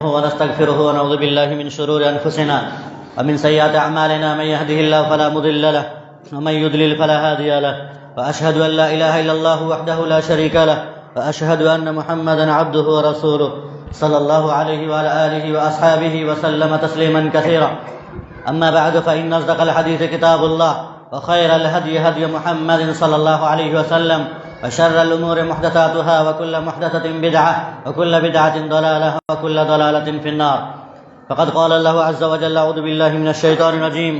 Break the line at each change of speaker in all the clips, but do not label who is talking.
ونستغفره ونعوذ بالله من شرور أنفسنا ومن سيئات أعمالنا من يهده الله فلا مضل له ومن يضلل فلا هادي له وأشهد أن لا إله إلا الله وحده لا شريك له وأشهد أن محمدا عبده ورسوله صلى الله عليه وعلى آله وأصحابه وسلم تسليما كثيرا. أما بعد فإن أصدق الحديث كتاب الله وخير الهدي هدي محمد صلى الله عليه وسلم وشر الأمور محدثاتها وكل محدثة بدعة وكل بدعة ضلالة وكل ضلالة في النار. فقد قال الله عز وجل: أعوذ بالله من الشيطان الرجيم: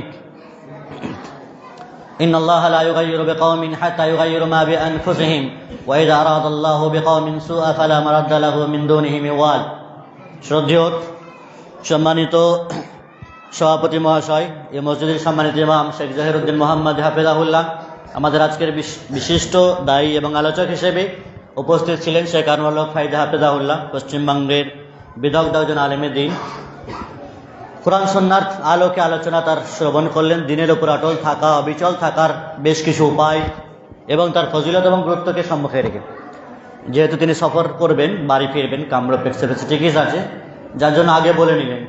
إن الله لا يغير بقوم حتى يغيروا ما بأنفسهم وإذا أراد الله بقوم سوءا فلا مرد له من دونه من وال. শ্রদ্ধেয় সম্মানিত সভাপতি মহাশয়, এই মসজিদের সম্মানিত ইমাম শেখ জহিরুদ্দিন মোহাম্মদ হাফেজাহুল্লাহ, আমাদের আজকের বিশিষ্ট দায়ী এবং আলোচক হিসেবে উপস্থিত ছিলেন শেখ আনোয়ার হক ফাইদা হাফেজাহুল্লাহ, পশ্চিমবঙ্গের বিদগ্ধ একজন আলেমে দ্বীন। কোরআন সুন্নাহর আলোকে আলোচনা তার শ্রবণ করলেন। দিনের উপর অটল থাকা, অবিচল থাকার বেশ কিছু উপায় এবং তার ফজিলত এবং গুরুত্বকে সম্মুখে রেখে, যেহেতু তিনি সফর করবেন, বাড়ি ফিরবেন, কামরূপ এক্সপ্রেসে টিকিট আছে, যার জন্য আগে বলে নিলেন।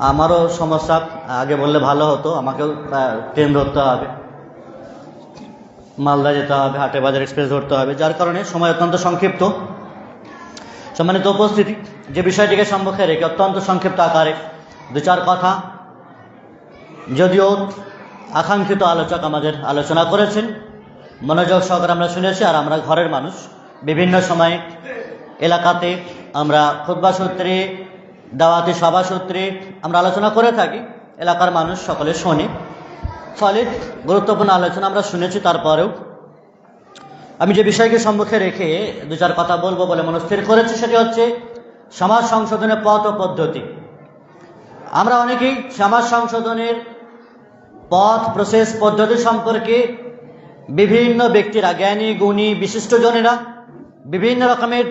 আমারও সমস্যা, আগে বললে ভালো হতো, আমাকেও ট্রেন ধরতে হবে, মালদা যেতে হবে, হাটে বাজার এক্সপ্রেস ধরতে হবে, যার কারণে সময় অত্যন্ত সংক্ষিপ্ত। সম্মানিত উপস্থিতি, যে বিষয়টিকে সম্মুখে রেখে অত্যন্ত সংক্ষিপ্ত আকারে দু চার কথা, যদিও আকাঙ্ক্ষিত আলোচক আমাদের আলোচনা করেছেন, মনোযোগ সহকারে আমরা শুনেছি। আর আমরা ঘরের মানুষ, বিভিন্ন সময়ে এলাকাতে আমরা খুতবা সূত্রে, দাওয়াতি সভা সূত্রে আমরা আলোচনা করে থাকি, এলাকার মানুষ সকলে শোনে, ফলে গুরুত্বপূর্ণ আলোচনা আমরা শুনেছি। তারপরেও আমি যে বিষয়কে সম্মুখে রেখে দু চার কথা বলবো বলে মনস্থির করেছি, সেটি হচ্ছে সমাজ সংশোধনের পথ ও পদ্ধতি। আমরা অনেকেই সমাজ সংশোধনের পথ, প্রসেস, পদ্ধতি সম্পর্কে বিভিন্ন ব্যক্তিরা, জ্ঞানী গুণী বিশিষ্টজনেরা বিভিন্ন রকমের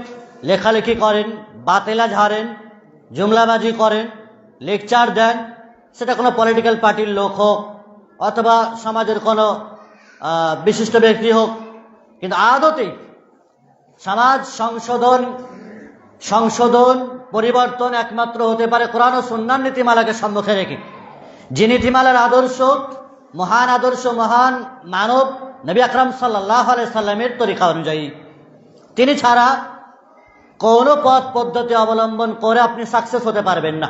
লেখালেখি করেন, বাতেলা ঝাড়েন, জুমলাবাজি করেন, লেকচার দেন। সেটা কোনো পলিটিক্যাল পার্টির লোক হোক অথবা সমাজের কোনো বিশিষ্ট ব্যক্তি হোক, কিন্তু আদতেই সমাজ সংশোধন পরিবর্তন একমাত্র হতে পারে কোরআন ও সুন্নাহর নীতিমালাকে সম্মুখে রেখে। যে নীতিমালার আদর্শ, মহান আদর্শ, মহান মানব নবী আকরাম সাল্লাল্লাহু আলাইহি সাল্লামের তরিকা অনুযায়ী। তিনি ছাড়া কোনো পথ পদ্ধতি অবলম্বন করে আপনি সাকসেস হতে পারবেন না,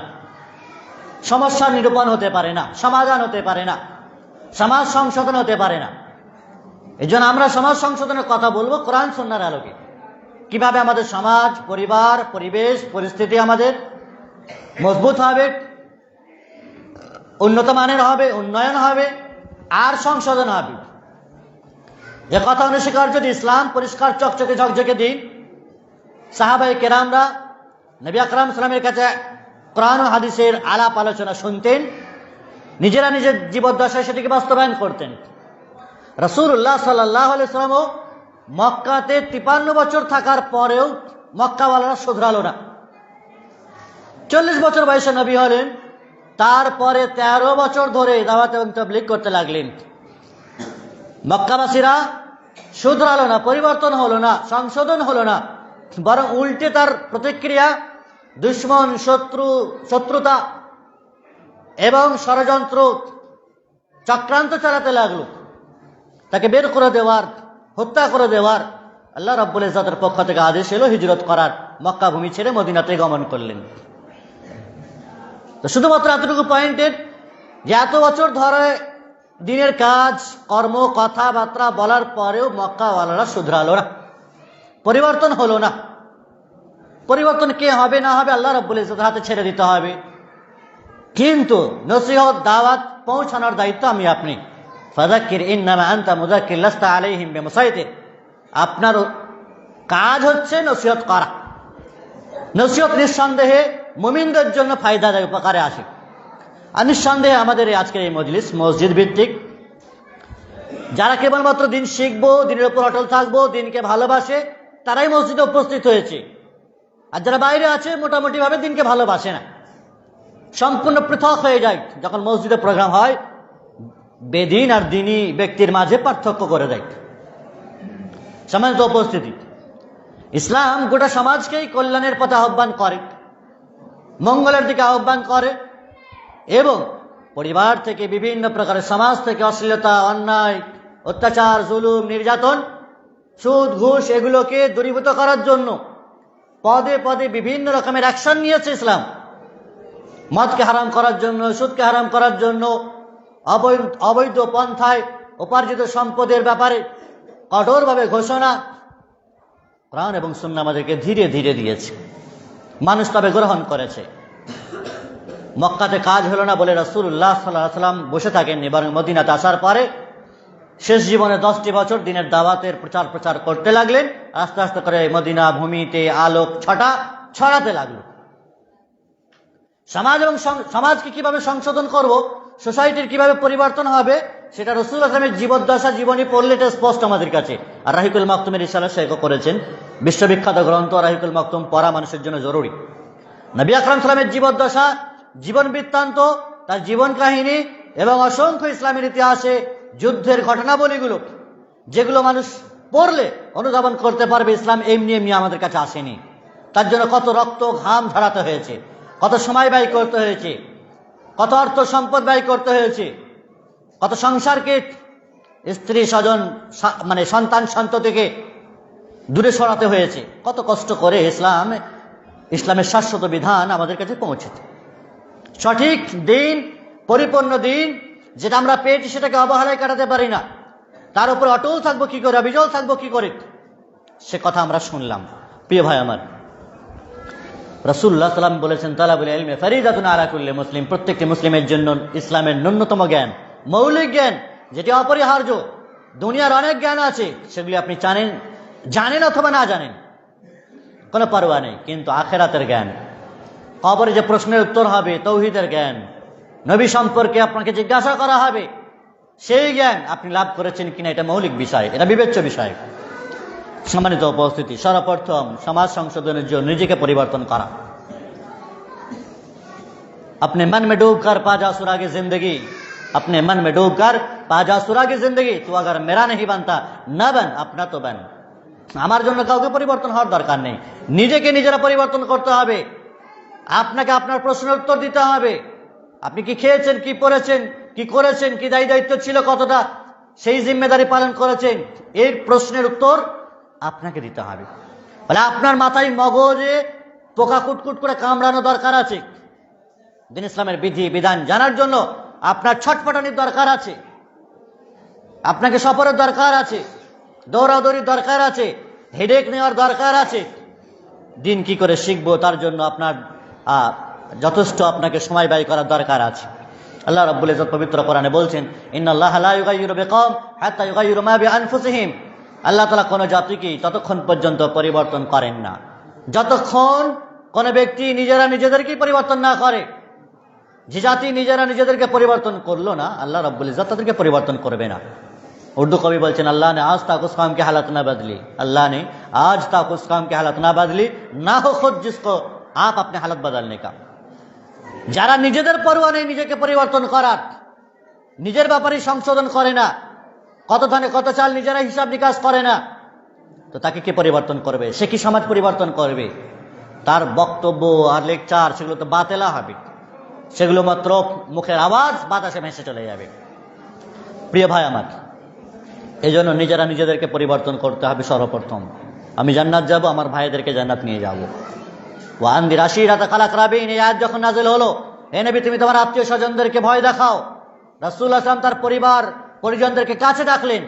সমস্যার নিরূপণ হতে পারে না, সমাধান হতে পারে না, সমাজ সংশোধন হতে পারে না। এই জন্য আমরা সমাজ সংশোধনের কথা বলবো কোরআন সুন্নাহর আলোকে। কিভাবে আমাদের সমাজ, পরিবার, পরিবেশ, পরিস্থিতি আমাদের মজবুত হবে, উন্নত মানের হবে, উন্নয়ন হবে আর সংশোধন হবে। যে কথা অনুস্বীকার্য, যে ইসলাম পরিষ্কার চকচকে ঝকঝকে দিন, সাহাবায়ে কেরামরা নবী আকরাম সাল্লামের কাছে কোরআন ও হাদিসের আলাপ আলোচনা শুনতেন, নিজেরা নিজের জীবদ্দশায় সেটিকে বাস্তবায়ন করতেন। রাসূলুল্লাহ সাল্লাল্লাহু আলাইহি ওয়াসাল্লামও মক্কাতে 53 বছর থাকার পরেও মক্কাওয়ালারা শুধরালো না। 40 বছর বয়সে নবী হলেন, তারপরে 13 বছর ধরে দাওয়াত এবং তাবলীগ করতে লাগলেন। মক্কাবাসীরা শুধরালো না, পরিবর্তন হলো না, সংশোধন হলো না, বরং উল্টে তার প্রতিক্রিয়া দুশ্মন, শত্রুতা এবং ষড়যন্ত্র, চক্রান্ত চালাতে লাগলো, তাকে বের করে দেওয়ার, হত্যা করে দেওয়ার। আল্লাহ রাব্বুল ইজ্জতের পক্ষ থেকে আদেশ এলো হিজরত করার, মক্কা ভূমি ছেড়ে মদিনাতে গমন করলেন। তো শুধুমাত্র এতটুকু পয়েন্টের যে এত বছর ধরে দিনের কাজ, কর্ম, কথাবার্তা বলার পরেও মক্কাওয়ালারা শুধরালো না, পরিবর্তন হলো না। পরিবর্তন কে হবে না হবে আল্লাহ রাব্বুল ইজ্জতের হাতে ছেড়ে দিতে হবে, কিন্তু নসিহত, দাওয়াত পৌঁছানোর দায়িত্ব আমি আপনি। ফাযাক্কির ইন্নামা আনতা মুযাক্কির লাস্তা আলাইহিম বিমুসাইতির। আপনার কাজ হচ্ছে নসিহত করা। নসিহত নিঃসন্দেহে মুমিনদের জন্য ফায়দাদায়ক, উপকারে আসে। আর নিঃসন্দেহে আমাদের আজকের এই মজলিস মসজিদ ভিত্তিক। যারা কেবলমাত্র দিন শিখবো, দিনের উপর অটল থাকবো, দিনকে ভালোবাসে, তারাই মসজিদে উপস্থিত হয়েছে। আর যারা বাইরে আছে মোটামুটি ভাবে দিনকে ভালোবাসে না, সম্পূর্ণ পৃথক হয়ে যায়। যখন মসজিদে প্রোগ্রাম হয়, বেদিন আর দিনী ব্যক্তির মাঝে পার্থক্য করে দেয়। সম্মানিত উপস্থিতি, ইসলাম গোটা সমাজকেই কল্যাণের পথে আহ্বান করে। মঙ্গলের দিকে আহ্বান করে এবং পরিবার থেকে বিভিন্ন প্রকারের সমাজ থেকে অশ্লীলতা, অন্যায়, অত্যাচার, জুলুম, নির্যাতন, সুদ, ঘুষ এগুলোকে দূরীভূত করার জন্য পদে পদে বিভিন্ন রকমের অ্যাকশন নিয়েছে ইসলাম। মদকে হারাম করার জন্য, সুদকে হারাম করার জন্য, অবৈধ পন্থায় উপার্জিত সম্পদের ব্যাপারে কঠোরভাবে ঘোষণা কোরআন এবং সুন্নাহ আমাদেরকে ধীরে ধীরে দিয়েছে। মানুষ তবে গ্রহণ করেছে। মক্কাতে কাজ হলো না বলে রাসূলুল্লাহ সাল্লাল্লাহু আলাইহি ওয়াসাল্লাম বসে থাকেননি, বরং মদিনাতে আসার পরে শেষ জীবনে 10টি বছর দিনের দাওয়াতের প্রচার করতে লাগলেন। আস্তে আস্তে করে মদিনা ভূমিতে আলোক ছড়াতে লাগলো। সমাজ এবং সমাজকে কিভাবে সংশোধন করব, সোসাইটির কিভাবে পরিবর্তন হবে, সেটা রাসূলুল্লাহ সাল্লাল্লাহু আলাইহি ওয়াসাল্লামের জীবদ্দশা, জীবনী পড়লে এটা স্পষ্ট আমাদের কাছে। আর রাহিকুল মাকতুমের ইশারা শেখ করেছেন। বিশ্ববিখ্যাত গ্রন্থ রাহিকুল মাকতুম পড়া মানুষের জন্য জরুরি। নবী আকরাম সাল্লাল্লাহু আলাইহি ওয়াসাল্লামের জীবদ্দশা, জীবন বৃত্তান্ত, তার জীবন কাহিনী এবং অসংখ্য ইসলামের ইতিহাসে যুদ্ধের ঘটনাবলীগুলো, যেগুলো মানুষ পড়লে অনুধাবন করতে পারবে ইসলাম এমনি এমনি আমাদের কাছে আসেনি। তার জন্য কত রক্ত ঘাম ঝরাতে হয়েছে, কত সময় ব্যয় করতে হয়েছে, কত অর্থ সম্পদ ব্যয় করতে হয়েছে, কত সংসারকে, স্ত্রী স্বজন সন্তান সন্ততিকে দূরে সরাতে হয়েছে, কত কষ্ট করে ইসলামের শাশ্বত বিধান আমাদের কাছে পৌঁছেছে। সঠিক দিন, পরিপূর্ণ দিন যেটা আমরা পেয়েছি সেটাকে অবহেলায় কাটাতে পারি না। তার উপর অটল থাকবো কি করে, অবিচল থাকবো কি করে, সে কথা আমরা শুনলাম। প্রিয় ভাই আমার, রাসূলুল্লাহ সাল্লাল্লাহু আলাইহি ওয়াসাল্লাম বলেছেন, তালাবুল ইলমি ফারিদাতুন আলা কুল্লি মুসলিম। প্রত্যেকটি মুসলিমের জন্য ইসলামের ন্যূনতম জ্ঞান, মৌলিক জ্ঞান, যেটি অপরিহার্য। দুনিয়ার অনেক জ্ঞান আছে, সেগুলি আপনি জানেন অথবা না জানেন, কোনো পরোয়া নেই। কিন্তু আখিরাতের জ্ঞান, কবরে যে প্রশ্নের উত্তর হবে, তাওহীদের জ্ঞান, নবী সম্পর্কে আপনাকে জিজ্ঞাসা করা হবে, সেই জ্ঞান আপনি লাভ করেছেন কিনা, এটা মৌলিক বিষয়, এটা বিবেচ্য বিষয়। সম্মানিত উপস্থিতি, সর্বপ্রথম সমাজ সংশোধনের জন্য নিজেকে পরিবর্তন করা। अपने मन में डूब कर पा जा सुरागे जिंदगी, अपने मन में डूब कर पा जा सुरागे जिंदगी, तू अगर मेरा नहीं बनता न बन अपना तो बन। আমার জন্য কাউকে পরিবর্তন হওয়ার দরকার নেই, নিজেকে নিজেরা পরিবর্তন করতে হবে। আপনাকে আপনার প্রশ্নের উত্তর দিতে হবে। আপনি কি খেয়েছেন, কি পড়েছেন, কি করেছেন, কি দায়িত্ব ছিল, কতটা সেই জিম্মেদারি পালন করেছেন, এই প্রশ্নের উত্তর আপনাকে দিতে হবে। বলে আপনার মাথায় মগজে পোকা কুটকুট করে কামড়ানো দরকার আছে। দিন ইসলামের বিধি বিধান জানার জন্য আপনার ছটফটানির দরকার আছে, আপনাকে সফরের দরকার আছে, দৌড়াদৌড়ির দরকার আছে, হেডেক নেওয়ার দরকার আছে। দিন কি করে শিখবো তার জন্য আপনার যথেষ্ট আপনাকে সময় ব্যয় করার দরকার আছে। আল্লাহ রাব্বুল ইজ্জত পবিত্র কোরআনে বলছেন, ইন্নাল্লাহা লা ইউগাইয়িরু বিকওম হাত্তা ইউগাইয়িরু মা বিআনফুসিহিম। আল্লাহ তাআলা কোন জাতিকে ততক্ষণ পর্যন্ত পরিবর্তন করেন না যতক্ষণ কোন ব্যক্তি নিজেদেরকেই পরিবর্তন না করে। যে জাতি নিজেদেরকে পরিবর্তন করলো না, আল্লাহ রাব্বুল ইজ্জত তাদেরকে পরিবর্তন করবে না। उर्दू कवि बोलছেন, अल्लाह ने आज तक उस काम की हालत ना बदली, अल्लाह ने आज तक उस काम की हालत ना बदली, ना हो खुद जिसको आप अपने हालत बदलने का। যারা নিজেদের পরোয়া নেই নিজেকে পরিবর্তন করার, নিজের ব্যাপারে সংশোধন করে না, কত ধানে কত চাল নিজেরা হিসাব নিকাশ করে না, তো তাকে কে পরিবর্তন করবে? সে কি সমাজ পরিবর্তন করবে? তার বক্তব্য আর লেকচার সেগুলো তো বাতেলা হবে, সেগুলো মাত্র মুখের আওয়াজ, বাতাসে ভেসে চলে যাবে। প্রিয় ভাই আমার, এই জন্য নিজেদেরকে পরিবর্তন করতে হবে। সর্বপ্রথম আমি জান্নাত যাব, আমার ভাইদেরকে জান্নাত নিয়ে যাব। ওয়ানদির আশিরাতাকাল আকরাবিন, এই আয়াত যখন নাযিল হলো, হে নবী তুমি তোমার আত্মীয় স্বজনদেরকে ভয় দেখাও। রাসূলুল্লাহ সাল্লাল্লাহু আলাইহি ওয়াসাল্লাম তার পরিবার পরিজনদেরকে কাছে ডাকলেন,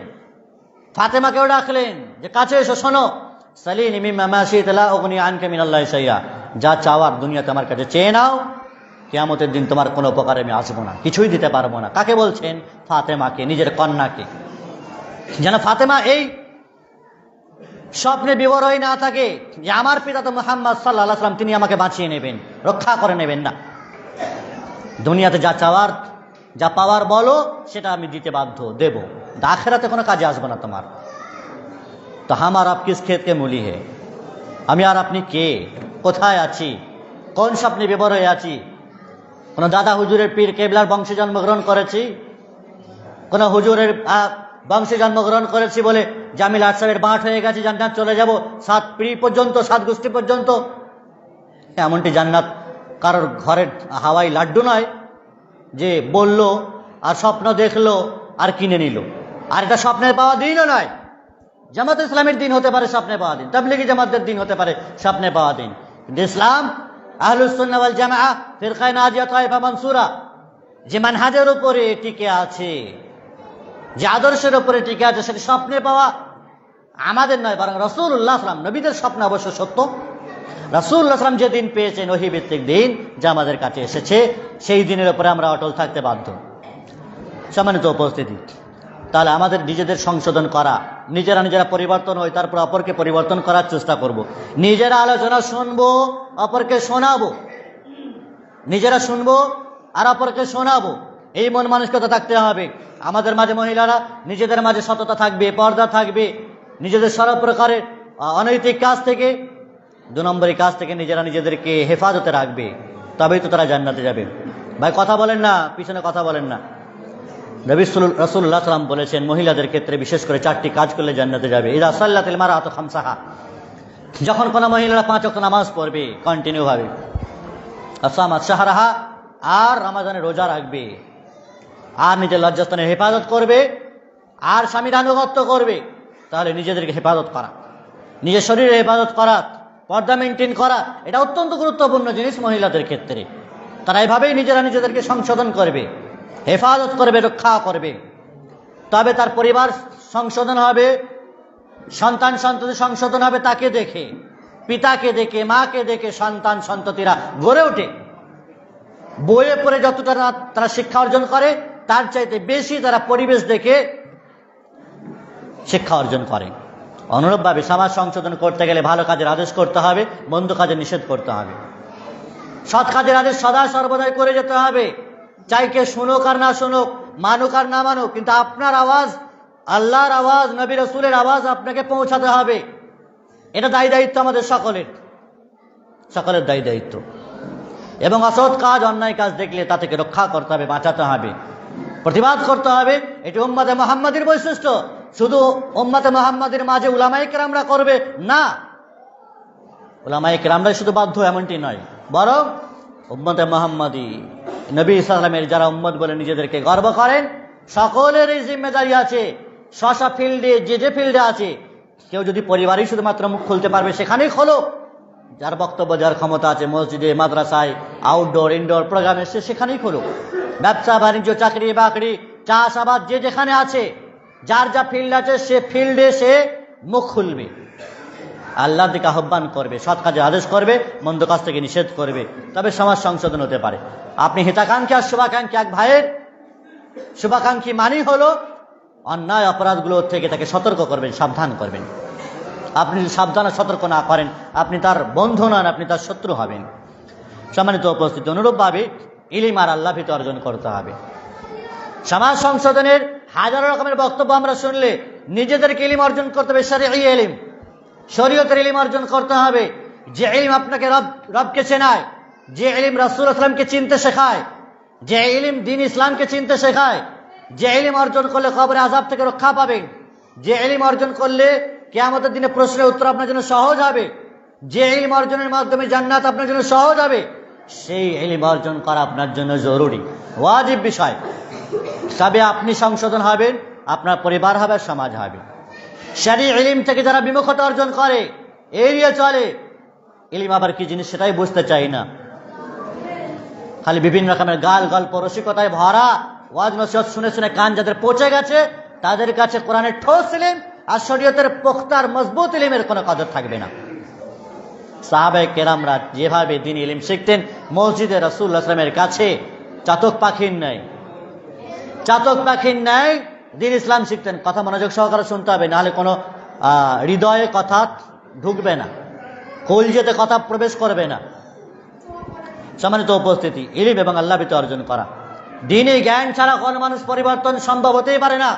ফাতেমাকেও ডাকলেন যে কাছে এসো, শোনো, সালিনি মিম্মা মা শি'তা লা উগনি আনকা মিনাল্লাহি শাইআ, যা চাওয়ার দুনিয়াতে আমার কাছে চেয়ে নাও, কিয়ামতের দিন তোমার কোনো উপকারে আমি আসবো না, কিছুই দিতে পারবো না। কাকে বলছেন? ফাতেমাকে, নিজের কন্যাকে। যেন ফাতেমা এই স্বপ্নে বিভোর হয়ে না থাকে যে আমার পিতা তো মুহাম্মদ সাল্লাল্লাহু আলাইহি ওয়াসাল্লাম, তিনি আমাকে বাঁচিয়ে নেবেন, রক্ষা করে নেবেন না। দুনিয়াতে যা চাওয়ার যা পাওয়ার বলো সেটা আমি দিতে বাধ্য, দেব, আখিরাতে কোনো কাজে আসবো না তোমার। তো হামার আপ কিস খেত কে মূলি হে, আমি আর আপনি কে, কোথায় আছি, কোন স্বপ্নে বিভোর হয়ে আছি? কোন দাদা হুজুরের পীর কেবলার বংশে জন্মগ্রহণ করেছি, কোন হুজুরের বংশে জন্মগ্রহণ করেছি বলে জামিল আশরাফের বাঁট হয়ে গেছে, জান্নাত চলে যাব 7 পিঁড়ি পর্যন্ত, 7 গোষ্ঠী পর্যন্ত। এমনটি জান্নাত কারোর ঘরের হাওয়াই লাড্ডু নয় যে বলল আর স্বপ্ন দেখলো আর কিনে নিল। আর এটা স্বপ্নের পাওয়া দিনও নয়। জামাত ইসলামের দিন হতে পারে স্বপ্নে পাওয়া দিন, তাবলিগি জামাতের দিন হতে পারে স্বপ্নে পাওয়া দিন, কিন্তু ইসলাম আহলুস সুন্নাহ ওয়াল জামাআহ ফিরকায়ে নাজিয়া তায়েফা মানসুরা যে মানহাজের উপরে টিকে আছে, যে আদর্শের উপরে টিকে আছে, সেটা স্বপ্নে পাওয়া আমাদের নয়, বরং রাসূলুল্লাহ সাল্লাল্লাহু আলাইহি ওয়াসাল্লাম নবীদের স্বপ্ন অবশ্য সত্য। রাসূলুল্লাহ সাল্লাল্লাহু আলাইহি ওয়াসাল্লাম যে দিন পেয়েছেন ওহী ভিত্তিক দিন যা আমাদের কাছে এসেছে, সেই দিনের উপরে আমরা অটল থাকতে বাধ্য। সম্মানিত উপস্থিতি, তাহলে আমাদের নিজেদের সংশোধন করা, নিজেরা পরিবর্তন হই, তারপর অপরকে পরিবর্তন করার চেষ্টা করব। নিজেরা আলোচনা শুনবো, অপরকে শোনাবো, নিজেরা শুনবো আর অপরকে শোনাবো, এই মন মানসিকতা থাকতে হবে। আমাদের মাঝে মহিলারা নিজেদের মাঝে সততা থাকবে, পর্দা থাকবে, নিজেদের সর্ব প্রকারের অনৈতিক কাজ থেকে, 2 নম্বরই কাজ থেকে নিজেরা নিজেদেরকে হেফাজতে রাখবে, তবেই তো তারা জান্নাতে যাবে। ভাই কথা বলেন না, পিছনে কথা বলেন না। নবী রাসূলুল্লাহ সাল্লাম বলেছেন মহিলাদের ক্ষেত্রে বিশেষ করে 4টি কাজ করলে জান্নাতে যাবে। ইযা সাল্লাতিল মারআতু খামসাহা, যখন কোনো মহিলারা 5 ওয়াক্ত নামাজ পড়বে কন্টিনিউ ভাবে, আসামাত শাহরাহা, আর রমজানে রোজা রাখবে, আর নিজের লজ্জাস্থানের হেফাজত করবে, আর স্বামীর আনুগত্য করবে, তাহলে নিজেদেরকে হেফাজত করা, নিজের শরীরে হেফাজত করা, পর্দা মেনটেন করা, এটা অত্যন্ত গুরুত্বপূর্ণ জিনিস মহিলাদের ক্ষেত্রে। তারা এভাবেই নিজেদেরকে সংশোধন করবে, হেফাজত করবে, রক্ষা করবে। তবে তার পরিবার সংশোধন হবে, সন্তান সন্ততি সংশোধন হবে তাকে দেখে, পিতাকে দেখে, মাকে দেখে সন্তান সন্ততিরা গড়ে ওঠে। বইয়ে পড়ে যতটা তারা শিক্ষা অর্জন করে, তার চাইতে বেশি তারা পরিবেশ দেখে শিক্ষা অর্জন করে। অনুরূপভাবে সমাজ সংশোধন করতে গেলে ভালো কাজের আদেশ করতে হবে, মন্দ কাজের নিষেধ করতে হবে। সৎ কাজের আদেশ সদা সর্বদাই করে যেতে হবে, চাই কে শুনুক আর না শুনুক, মানুক আর না মানুক, কিন্তু আপনার আওয়াজ, আল্লাহর আওয়াজ, নবী রাসূলের আওয়াজ আপনাকে পৌঁছাতে হবে। এটা দায়িত্ব আমাদের সকলের দায়িত্ব। এবং অসৎ কাজ, অন্যায় কাজ দেখলে তা থেকে রক্ষা করতে হবে, বাঁচাতে হবে, প্রতিবাদ করতে হবে। এটি উম্মতে মুহাম্মাদীর বৈশিষ্ট্য। শুধু উম্মতে মুহাম্মাদীর মাঝে উলামায়ে কেরামরা করবে না, উলামায়ে কেরামরাই শুধু বাধ্য এমনটি নয়, বরং উম্মতে মুহাম্মাদী নবী সাল্লামের যারা উম্মত বলে নিজেদেরকে গর্ব করেন, সকলের এই জিম্মেদারি আছে। স্ব ফিল্ডে, যে ফিল্ডে আছে, কেউ যদি পরিবারই শুধুমাত্র মুখ খুলতে পারবে সেখানেই খোলো, যার বক্তব্য, যার ক্ষমতা আছে, মসজিদে, মাদ্রাসায়, আউটডোর ইনডোর প্রোগ্রামে, সেখানেই খোলো। ব্যবসা বাণিজ্য, চাকরি বাকরি, চাষাবাদ, যে যেখানে আছে, যার যা ফিল্ড আছে, সে ফিল্ডে সে মুখ খুলবে, আল্লাহর দিকে আহ্বান করবে, সৎ কাজে আদেশ করবে, মন্দ কাজ থেকে নিষেধ করবে, তবে সমাজ সংশোধন হতে পারে। আপনি হিতাকাঙ্ক্ষী আর শুভাকাঙ্ক্ষী, এক ভাইয়ের শুভাকাঙ্ক্ষী মানেই হলো অন্যায় অপরাধগুলো থেকে তাকে সতর্ক করবেন, সাবধান করবেন। আপনি যদি সাবধান আর সতর্ক না করেন, আপনি তার বন্ধু নন, আপনি তার শত্রু হবেন। সম্মানিত উপস্থিতি, অনুরূপভাবে ইলম আর আল্লাহ ভীতি অর্জন করতে হবে। সমাজ সংশোধনের হাজারো রকমের বক্তব্য আমরা শুনলে নিজেদেরকে ইলম অর্জন করতে হবে। শরঈ ইলম, শরীয়তের ইলম অর্জন করতে হবে, যে ইলম আপনাকে রবকে চেনায়, যে ইলম রাসূলুল্লাহ সাল্লাল্লাহু আলাইহি ওয়াসাল্লামকে চিনতে শেখায়, যে ইলম দ্বীন ইসলামকে চিনতে শেখায়, যে ইলম অর্জন করলে কবরে আযাব থেকে রক্ষা পাবেন, যে ইলম অর্জন করলে কিয়ামতের দিনে প্রশ্নের উত্তর আপনার জন্য সহজ হবে, যে ইলম অর্জনের মাধ্যমে জান্নাত আপনার জন্য সহজ হবে, সেই ইলম অর্জন করা আপনার জন্য জরুরি, ওয়াজিব বিষয়। তবে আপনি সংশোধন হবেন, আপনার পরিবার হবে, সমাজ হবে। শরঈ ইলম থেকে যারা বিমুখতা অর্জন করে, এড়িয়ে চলে, ইলম আবার কি জিনিস সেটাই বুঝতে চাই না, খালি বিভিন্ন রকমের গাল গল্প রসিকতায় ভরা, ওয়াজ নসিহত শুনে শুনে কান যাদের পচে গেছে, তাদের কাছে কোরআনের ঠোস ইলম আর শরীয়তের পোক্তার মজবুত ইলমের কোনো কদর থাকবে না। সাহাবায়ে কেরামরা যেভাবে দ্বীন ইলম শিখতেন, মসজিদে রাসূলুল্লাহ সাল্লাল্লাহু আলাইহি ওয়াসাল্লামের কাছে চাতক পাখির ন্যায় দ্বীন ইসলাম শিখতেন। কথা মনোযোগ সহকারে শুনতে হবে, নাহলে কোনো হৃদয়ে কথা ঢুকবে না, কলজেতে কথা প্রবেশ করবে না। সম্মানিত উপস্থিতি, ইলম এবং আল্লাহ ভীতি অর্জন করা। দ্বীনি জ্ঞান ছাড়া কোনো মানুষ পরিবর্তন সম্ভব হতেই পারে না।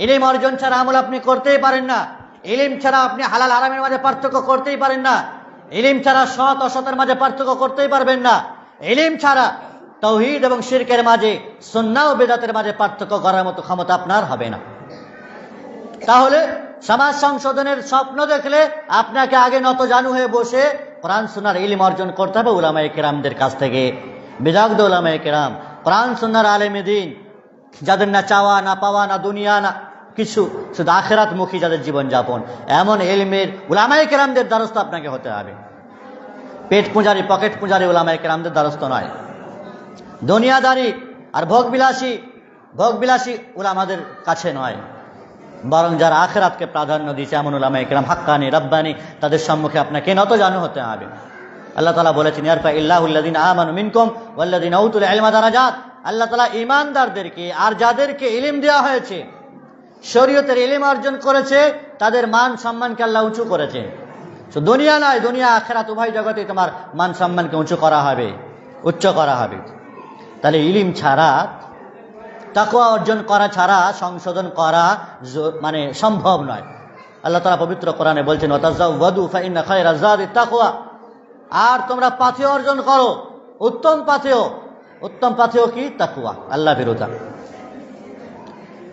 ইলম অর্জন ছাড়া আমল আপনি করতেই পারেন না। ইলম ছাড়া আপনি হালাল হারামের মাঝে পার্থক্য করতেই পারেন না। ইলম ছাড়া সৎ অসতের মাঝে পার্থক্য করতেই পারবেন না। ইলম ছাড়া তাওহীদ এবং শিরকের মাঝে, সুন্নাহ ও বিদআতের মাঝে পার্থক্য করার মতো ক্ষমতা আপনার হবে না। তাহলে সমাজ সংশোধনের স্বপ্ন দেখলে আপনাকে আগে নতজানু হয়ে বসে কোরআন সুন্নাহর ইলম অর্জন করতে হবে উলামায়ে কেরামদের কাছ থেকে। বিদগ্ধ উলামায়ে কেরাম, কোরআন সুন্নাহর আলেমে দ্বীন, যাদের না চাওয়া না পাওয়া না দুনিয়া না কিছু, শুধু আখিরাত মুখী যাদের জীবনযাপন, এমন ইলমের উলামায়ে কেরামদের দ্বারস্থ আপনাকে হতে হবে। পেট পূজারি পকেট পূজারি উলামায়ে কেরামদের দ্বারস্থ নয়। দুনিয়াদারি আর ভোগবিলাসী উলামাদের কাছে নয়, বরং যারা আখিরাতকে প্রাধান্য দিয়েছে এমন উলামায়ে কেরাম হাক্কানি রব্বানি, তাদের সম্মুখে আপনাকে নতজানু হতে হবে। আল্লাহ তাআলা বলেছেন ইয়ারফাইল্লাহুল্লাযিনা আমানু মিনকুম ওয়াল্লাযিনা উতুল ইলমা দারাজাত। আল্লাহ তাআলা ঈমানদারদেরকে আর যাদেরকে ইলম দেওয়া হয়েছে, শরীয়তের ইলম অর্জন করেছে, তাদের মান সম্মানকে আল্লাহ উঁচু করেছে। দুনিয়া নয়, দুনিয়া আখিরাত উভয় জগতে তোমার মান সম্মানকে উঁচু করা হবে, উচ্চ করা হবে। তাহলে ইলম ছাড়া, তাকওয়া অর্জন করা ছাড়া সংশোধন করা মানে সম্ভব নয়। আল্লাহ তাআলা পবিত্র কোরআনে বলছেন ওয়াতাযাওয়াদু ফাইন্না খায়রাজ যাদি তাকওয়া। আর তোমরা পাথেয় অর্জন করো, উত্তম পাথেয়। উত্তম পাথেয় কি? তাকওয়া, আল্লাহ ভীরুতা।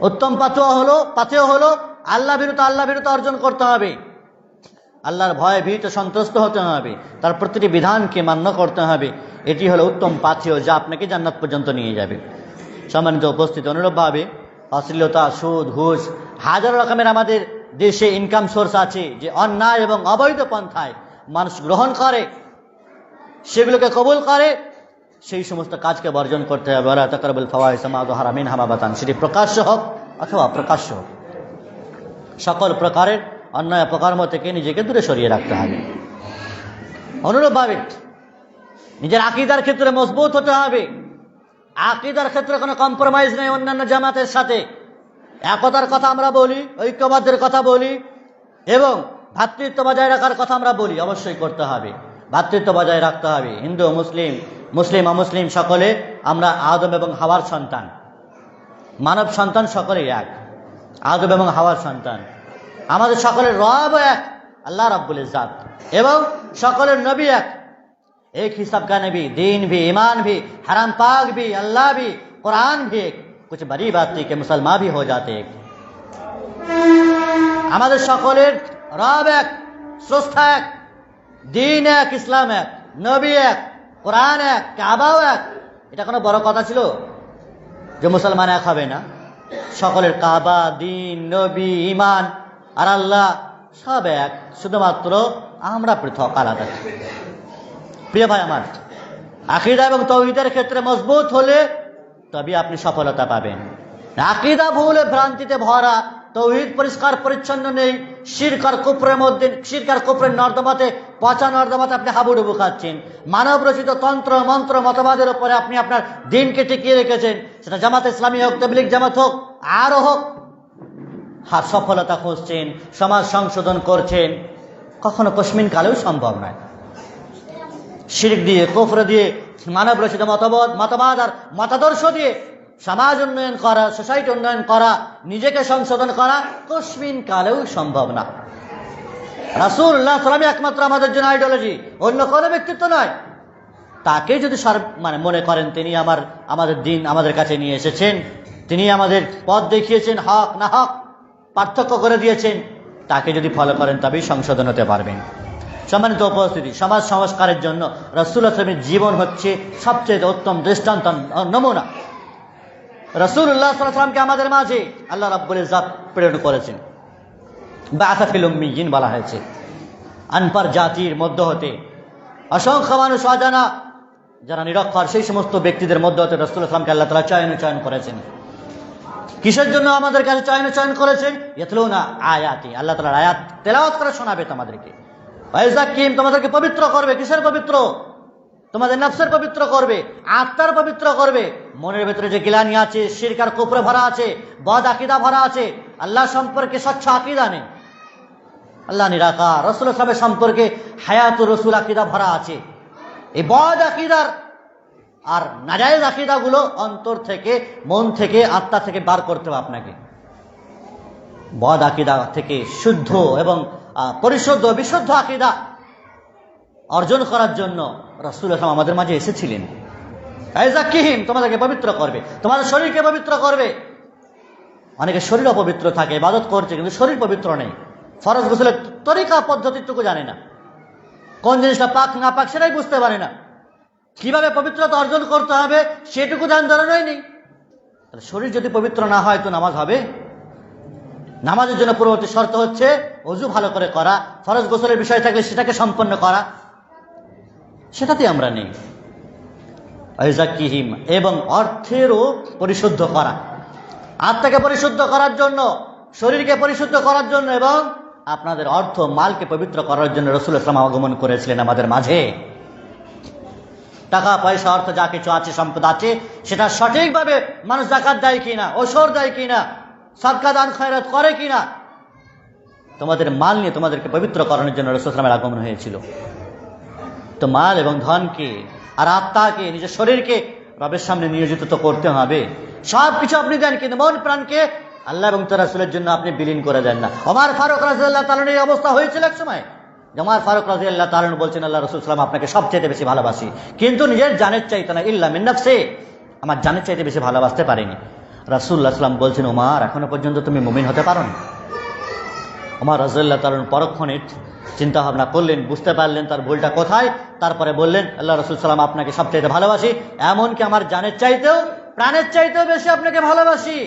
উত্তম পাথেয় হলো আল্লাহ ভীরুতা অর্জন করতে হবে। আল্লাহর ভয়ে ভীত সন্তুষ্ট হতে হবে, তার প্রতিটি বিধানকে মান্য করতে হবে। এটি হলো উত্তম পাথেয়, যা আপনাকে জান্নাত পর্যন্ত নিয়ে যাবে। সম্মানিত উপস্থিত, অনুরূপভাবে অশ্লীলতা, সুদ, ঘুষ, হাজার রকমের আমাদের দেশে ইনকাম সোর্স আছে, যে অন্যায় এবং অবৈধ পন্থায় মানুষ গ্রহণ করে, সেগুলোকে কবুল করে, সেই সমস্ত কাজকে বর্জন করতে হবে। ওয়ালা তাকরাবুল ফাওয়াহিশ মা যাহারা মিনহা মা বাতান। সেটি প্রকাশ্য হোক অথবা অপ্রকাশ্য হোক, সকল প্রকারের অন্যায় অপকর্ম থেকে নিজেকে দূরে সরিয়ে রাখতে হবে। অনুরূপভাবে নিজের আকীদার ক্ষেত্রে মজবুত হতে হবে। আকীদার ক্ষেত্রে কোনো কম্প্রোমাইজ নেই অন্যান্য জামাতের সাথে। একতার কথা আমরা বলি, ঐক্যবদ্ধের কথা বলি, এবং ভ্রাতৃত্ব বজায় রাখার কথা আমরা বলি, অবশ্যই করতে হবে। ভ্রাতৃত্ব বজায় রাখতে হবে। হিন্দু মুসলিম, মুসলিম অমুসলিম সকলে আমরা আদম এবং হাওয়ার সন্তান, মানব সন্তান সকলেই এক, আদম এবং হাওয়ার সন্তান। আমাদের সকলের রব এক, আল্লাহ রাব্বুল ইজ্জাত, এবং সকলের নবী এক। एक ही सबका नबी, दीन भी, ईमान भी, हराम पाक भी, अल्लाह भी, कुरान भी एक। कुछ बड़ी बात थी कि मुसलमान भी हो जाते एक। আমাদের সকলের রব এক, স্রষ্টা এক, দিন এক, ইসলাম এক, নবী এক, কোরআন এক, কাবাও এক। এটা কোনো বড় কথা ছিল যে মুসলমান এক হবে না? সকলের কাবা, দিন, নবী, ঈমান আর আল্লাহ সব এক, শুধুমাত্র আমরা পৃথক, আলাদা। প্রিয় ভাই আমার, আকীদা এবং তাওহীদের ক্ষেত্রে মজবুত হলে তবে আপনি সফলতা পাবেন। আকীদা ভুলে ভ্রান্তিতে ভরা, তাওহীদ পরিষ্কার পরিচ্ছন্ন নেই, শিরক আর কুফরের মধ্যে, শিরক আর কুফরের নর্দমাতে, পচা নর্দমাতে আপনি হাবুডুবু খাচ্ছেন। মানব রচিত তন্ত্র মন্ত্র মতবাদের উপরে আপনি আপনার দিনকে টিকিয়ে রেখেছেন, সেটা জামাত ইসলামী হোক, তাবলীগ জামাত হোক, আরও হোক। সফলতা খুঁজছেন, সমাজ সংশোধন করছেন, কখনো কসমিন কালেও সম্ভব নয়। শিরক দিয়ে, কুফর দিয়ে, মানব রচিত মতবাদ আর মতাদর্শ দিয়ে সমাজ উন্নয়ন করা, সোসাইটি উন্নয়ন করা, নিজেকে সংশোধন করা কসমিন কালেও সম্ভব না। রাসূলুল্লাহ সাল্লাল্লাহু আলাইহি ওয়াসাল্লাম একমাত্র আমাদের জন্য আইডিওলজি, অন্য কোনো ব্যক্তিত্ব নয়। তাকে যদি মনে করেন তিনি আমাদের দিন আমাদের কাছে নিয়ে এসেছেন, তিনি আমাদের পথ দেখিয়েছেন, হক না হক পার্থক্য করে দিয়েছেন, তাকে যদি ফলো করেন তবেই সংশোধন হতে পারবেন। সম্মানিত উপস্থিতি, সমাজ সংস্কারের জন্য রাসূলুল্লাহ সাল্লাল্লাহু আলাইহি ওয়াসাল্লামের জীবন হচ্ছে সবচেয়ে উত্তম দৃষ্টান্ত, নমুনা। রাসূলুল্লাহ সাল্লাল্লাহু আলাইহি ওয়াসাল্লামকে আমাদের মাঝে আল্লাহ রাব্বুল ইজ্জাত প্রেরণ করেছেন। বা'আসা ফিল উম্মিয়িন বলা হয়েছে, আনপার জাতির মধ্য হতে অসংখ্য মানুষ, অজানা যারা নিরক্ষর, সেই সমস্ত ব্যক্তিদের মধ্য হতে রাসূলুল্লাহ সাল্লাল্লাহু আলাইহি ওয়াসাল্লামকে আল্লাহ তাআলা চয়ন করেছেন। কিসের জন্য আমাদের কাছে চয়ন করেছেন? ইয়াতলুনা আয়াতি, আল্লাহ তাআলার আয়াত তেলাওয়াত করে শোনাবে তোমাদেরকে। ওয়াইযাক্কিহিম, তোমাদেরকে পবিত্র করবে। কিসের পবিত্র? তোমাদের নফসের পবিত্র করবে, আত্মার পবিত্র করবে। মনের ভেতরে যে গিলানি আছে, শিরক আর কুফরে ভরা আছে, বদ আকীদা ভরা আছে, আল্লাহ সম্পর্কে স্বচ্ছ আকীদা নেই, আল্লাহ নিরাকার, রাসূলুল্লাহ সাল্লাল্লাহু আলাইহি ওয়াসাল্লাম সম্পর্কে হায়াতুর রাসূল আকীদা ভরা আছে। এই বদ আকীদার আর নাজায়েজ আকীদাগুলো অন্তর থেকে, মন থেকে, আত্মা থেকে বার করতে হবে আপনাকে। বদ আকীদা থেকে শুদ্ধ এবং পরিশুদ্ধ বিশুদ্ধ আকীদা অর্জন করার জন্য রাসূলুল্লাহ সাল্লাল্লাহু আলাইহি ওয়াসাল্লাম আমাদের মাঝে এসেছিলেন। ওয়াইযাক্কিহিম, তোমাদেরকে পবিত্র করবে, তোমাদের শরীরকে পবিত্র করবে। অনেকে শরীর অপবিত্র থাকে, ইবাদত করছে কিন্তু শরীর পবিত্র নেই, ফরজ গোসলের তরিকা পদ্ধতিটুকু জানে না। কোন জিনিসটা পাক না পাক সেটাই বুঝতে পারে না, কিভাবে পবিত্রতা অর্জন করতে হবে সেটুকু ধ্যান ধারণাই নেই। শরীর যদি পবিত্র না হয় তো নামাজ হবে? নামাজের জন্য পূর্ববর্তী শর্ত হচ্ছে ওযু ভালো করে করা, ফরজ গোসলের বিষয় থাকলে সেটাকে সম্পন্ন করা, সেটাতে আমরা নেই। আইজাকিহিম, এবং অর্থেরও পরিশুদ্ধ করা, আত্মাকে পরিশুদ্ধ করার জন্য, শরীরকে পরিশুদ্ধ করার জন্য এবং আপনাদের অর্থ মালকে পবিত্র করার জন্য রাসূল ইসলাম আগমন করেছিলেন আমাদের মাঝে। টাকা পয়সা অর্থ যা কিছু আছে, সম্পদ আছে, সেটা সঠিকভাবে মানুষ যাকাত দেয় কিনা, ওসর দেয় কিনা, সদকা দান খয়রাত করে কিনা, তোমাদের মাল নিয়ে তোমাদেরকে পবিত্র করানোর জন্য রাসূল ইসলামের আগমন হয়েছিল। তো মাল এবং ধনকে আর আত্মাকে, নিজের শরীরকে রবের সামনে নিয়োজিত তো করতে হবে। সব কিছু আপনি দেন, কিন্তু মন প্রাণকে আল্লাহ এবং তার রাসূলের জন্য আপনি বিলীন করে দেন না। ওমর ফারুক রাদিয়াল্লাহু তাআলার এই অবস্থা হয়েছিল এক সময়। ওমর ফারুক রাদিয়াল্লাহু তাআলা বলছেন, আল্লাহ রাসূল সাল্লাল্লাহু আলাইহি ওয়াসাল্লাম আপনাকে সবচেয়ে বেশি ভালোবাসি, কিন্তু নিজের জানের চাইতে না, ইল্লা মিন নাফসি, আমার জানের চাইতে বেশি ভালোবাসতে পারিনি। রাসূলুল্লাহ সাল্লাল্লাহু আলাইহি ওয়াসাল্লাম বলছেন, ওমর এখনো পর্যন্ত তুমি মুমিন হতে পারোনি। ওমর রাদিয়াল্লাহু তাআলা পরক্ষণে চিন্তা ভাবনা করলেন, বুঝতে পারলেন তার ভুলটা কোথায়, তারপরে বললেন, আল্লাহ রাসূল সাল্লাল্লাহু আলাইহি ওয়াসাল্লাম আপনাকে সবচেয়ে ভালোবাসি, এমনকি আমার জানের চাইতেও প্রাণের চাইতেও বেশি আপনাকে ভালোবাসি।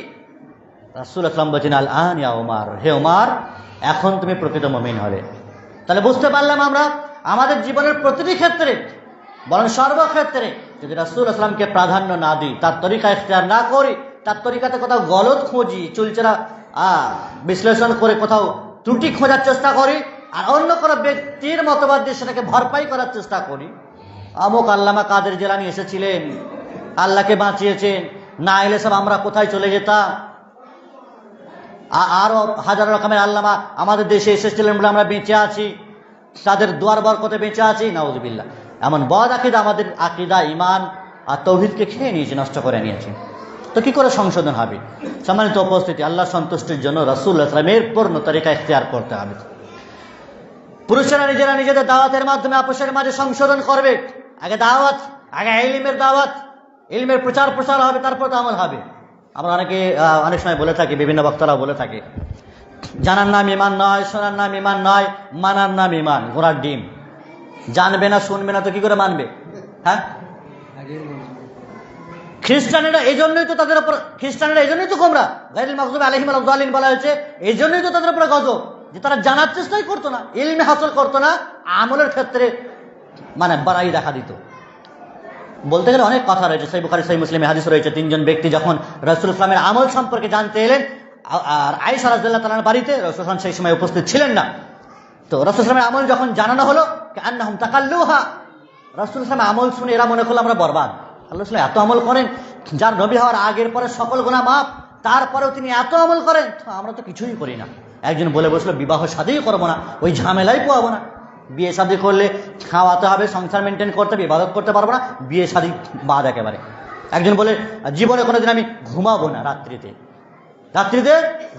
রাসূলুল্লাহ সাল্লাল্লাহু আলাইহি ওয়াসাল্লাম বলেন, আল আন ইয়া ওমর, হে ওমর এখন তুমি প্রকৃত মুমিন হলে। তাহলে বুঝতে পারলাম আমরা আমাদের জীবনের প্রতিটি ক্ষেত্রে, বরং সর্বক্ষেত্রে যদি রাসূলুল্লাহ সাল্লাল্লাহু আলাইহি ওয়াসাল্লামকে প্রাধান্য না দিই, তার তরিকা ইখতিয়ার না করি, তার তরিকাতে কোথাও গলত খুঁজি, চুলচেরা বিশ্লেষণ করে কোথাও ত্রুটি খোঁজার চেষ্টা করি, আর অন্য কোনো ব্যক্তির মতবাদ দিয়ে সেটাকে ভরপাই করার চেষ্টা করি। আমুক আল্লামা কাদের জিলানী এসেছিলেন, আল্লাহকে বাঁচিয়েছেন, না এলে সব আমরা কোথায় চলে যেতাম। আরো হাজার রকমের আল্লামা আমাদের দেশে এসেছিলেন বলে আমরা বেঁচে আছি, তাদের দুয়ার বরকতে বেঁচে আছি। নাউযুবিল্লাহ, এমন বদ আকীদা আমাদের আকীদা, ঈমান আর তাওহীদকে খেয়ে নিয়েছে, নষ্ট করে নিয়েছে। তো কি করে সংশোধন হবে? সম্মানিত উপস্থিতি, আল্লাহ সন্তুষ্টির জন্য রাসূলুল্লাহ সাল্লাল্লাহু আলাইহি ওয়াসাল্লামের পূর্ণ তরিকা ইখতিয়ার করতে হবে। পুরুষেরা নিজেরা নিজেদের দাওয়াতের মাধ্যমে আপোষের মাঝে সংশোধন করবে। আগে দাওয়াত, আগে ইলমের দাওয়াত, ইলমের প্রচার প্রসার হবে, তারপর তো আমল হবে। আমরা অনেক সময় বলে থাকি, বিভিন্ন বক্তারা বলে থাকে, জানার নাম ইমান নয়, শোনার নাম ইমান নয়, মানার নাম ইমান। ঘোড়ার ডিম, জানবে না শুনবে না তো কি করে মানবে? হ্যাঁ, খ্রিস্টানেরা এই জন্যই তো তাদের উপর, খ্রিস্টানেরা এই জন্যই তো গোমরা, গায়রুল মাগদুবি আলাইহিম ওয়ালা দাল্লিন বলা হয়েছে, এই জন্যই তো তাদের উপরে গজব, যে তারা জানার চেষ্টাই করতো না, ইলমে হাসিল করতো না, আমলের ক্ষেত্রে মানে বাড়াই দেখা দিত। বলতে গেলে অনেক কথা রয়েছে, সহিহ বুখারী সহিহ মুসলিমে হাদিস রয়েছে, তিনজন ব্যক্তি যখন রাসূলুল্লাহ সাল্লাল্লাহু আলাইহি ওয়াসাল্লামের আমল সম্পর্কে জানতে এলেন, আর আয়েশা রাদিয়াল্লাহু তাআলার বাড়িতে রাসূলুল্লাহ সাল্লাল্লাহু আলাইহি ওয়াসাল্লাম সেই সময় উপস্থিত ছিলেন না। তো রাসূলুল্লাহ সাল্লাল্লাহু আলাইহি ওয়াসাল্লামের আমল যখন জানানো হলো, কান্নাহুম তাকাল্লুহা, রাসূলুল্লাহ সাল্লাল্লাহু আলাইহি ওয়াসাল্লাম আমল শুনে এরা মনে করলো আমরা বরবাদ। আল্লাহ সাল্লাল্লাহু এত আমল করেন, যার নবী হওয়ার আগের পরে সকল গুনাহ মাফ, তারপরেও তিনি এত আমল করেন, আমরা তো কিছুই করি না। একজন বলে বসলো, বিবাহ শাদীই করবো না, ওই ঝামেলাই পোয়াবো না। বিয়ে শাদী করলে খাওয়াতে হবে, সংসার মেনটেন করতে হবে, ইবাদত করতে পারবো না, বিয়ে শাদী বাদ একেবারে। একজন বলে, জীবনে কোনোদিন আমি ঘুমাবো না, রাত্রিতে